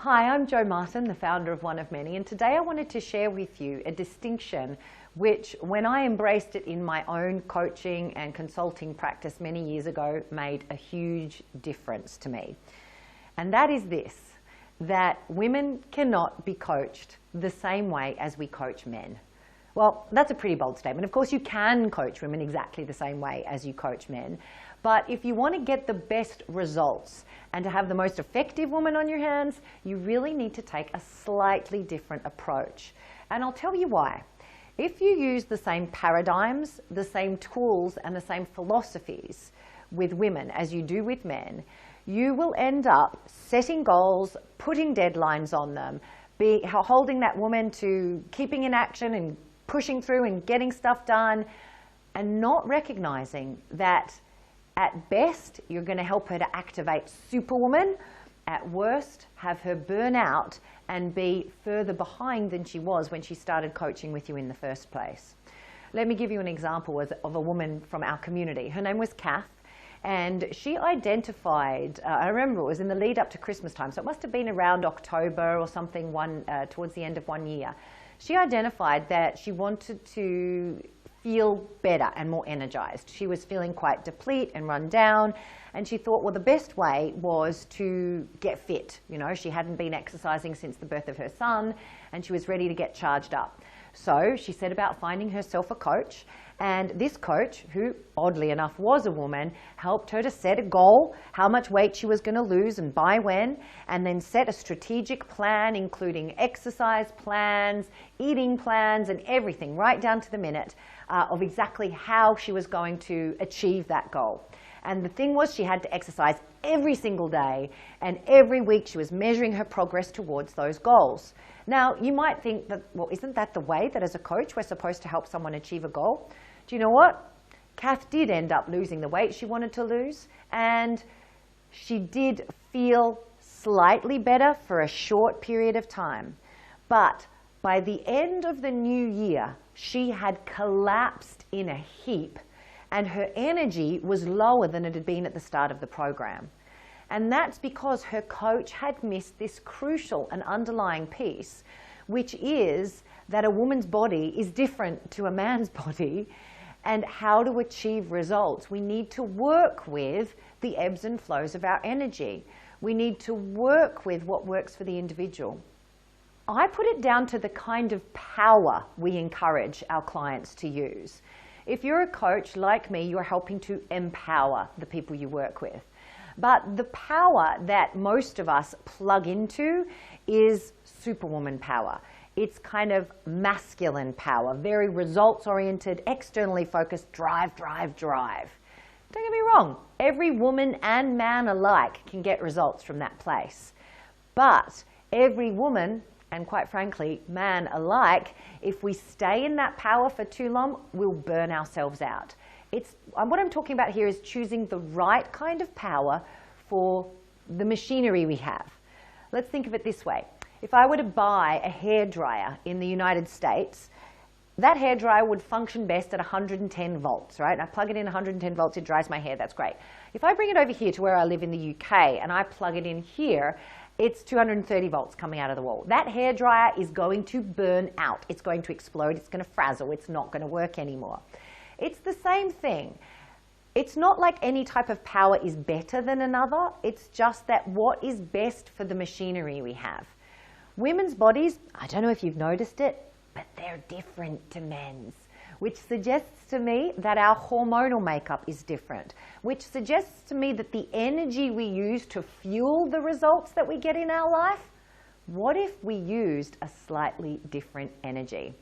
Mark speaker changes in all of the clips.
Speaker 1: Hi, I'm Jo Martin, the founder of One of Many, and today I wanted to share with you a distinction which, when I embraced it in my own coaching and consulting practice many years ago, made a huge difference to me. And that is this, that women cannot be coached the same way as we coach men. Well, that's a pretty bold statement. Of course, you can coach women exactly the same way as you coach men. But if you want to get the best results and to have the most effective woman on your hands, you really need to take a slightly different approach. And I'll tell you why. If you use the same paradigms, the same tools, and the same philosophies with women as you do with men, you will end up setting goals, putting deadlines on them, holding that woman to keeping in action and pushing through and getting stuff done, and not recognizing that at best, you're going to help her to activate Superwoman. At worst, have her burn out and be further behind than she was when she started coaching with you in the first place. Let me give you an example of a woman from our community. Her name was Kath, and she identified, I remember it was in the lead up to Christmas time, so it must have been around October or something, towards the end of one year. She identified that she wanted to feel better and more energized. She was feeling quite depleted and run down, and she thought, well, the best way was to get fit. You know, she hadn't been exercising since the birth of her son, and she was ready to get charged up. So she set about finding herself a coach, and this coach, who oddly enough was a woman, helped her to set a goal, how much weight she was going to lose and by when, and then set a strategic plan, including exercise plans, eating plans, and everything, right down to the minute, of exactly how she was going to achieve that goal. And the thing was, she had to exercise every single day, and every week she was measuring her progress towards those goals. Now, you might think that, well, isn't that the way that as a coach we're supposed to help someone achieve a goal? Do you know what? Kath did end up losing the weight she wanted to lose, and she did feel slightly better for a short period of time. But by the end of the new year, she had collapsed in a heap, and her energy was lower than it had been at the start of the program. And that's because her coach had missed this crucial and underlying piece, which is that a woman's body is different to a man's body, and how to achieve results. We need to work with the ebbs and flows of our energy. We need to work with what works for the individual. I put it down to the kind of power we encourage our clients to use. If you're a coach like me, you're helping to empower the people you work with. But the power that most of us plug into is Superwoman power. It's kind of masculine power, very results-oriented, externally focused, drive, drive, drive. Don't get me wrong, every woman and man alike can get results from that place. But every woman, and quite frankly, man alike, if we stay in that power for too long, we'll burn ourselves out. What I'm talking about here is choosing the right kind of power for the machinery we have. Let's think of it this way. If I were to buy a hairdryer in the United States, that hairdryer would function best at 110 volts, right? And I plug it in 110 volts, it dries my hair, that's great. If I bring it over here to where I live in the UK and I plug it in here, it's 230 volts coming out of the wall. That hairdryer is going to burn out. It's going to explode, it's going to frazzle, it's not going to work anymore. It's the same thing. It's not like any type of power is better than another. It's just that what is best for the machinery we have. Women's bodies, I don't know if you've noticed it, but they're different to men's, which suggests to me that our hormonal makeup is different, which suggests to me that the energy we use to fuel the results that we get in our life, what if we used a slightly different energy?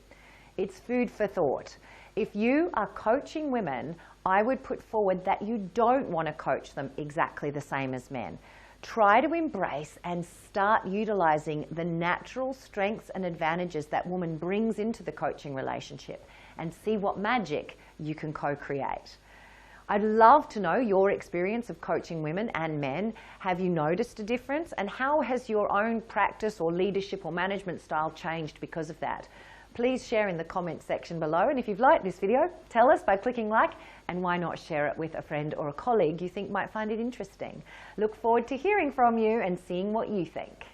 Speaker 1: It's food for thought. If you are coaching women, I would put forward that you don't want to coach them exactly the same as men. Try to embrace and start utilizing the natural strengths and advantages that woman brings into the coaching relationship and see what magic you can co-create. I'd love to know your experience of coaching women and men. Have you noticed a difference? And how has your own practice or leadership or management style changed because of that? Please share in the comments section below, and if you've liked this video, tell us by clicking like, and why not share it with a friend or a colleague you think might find it interesting. Look forward to hearing from you and seeing what you think.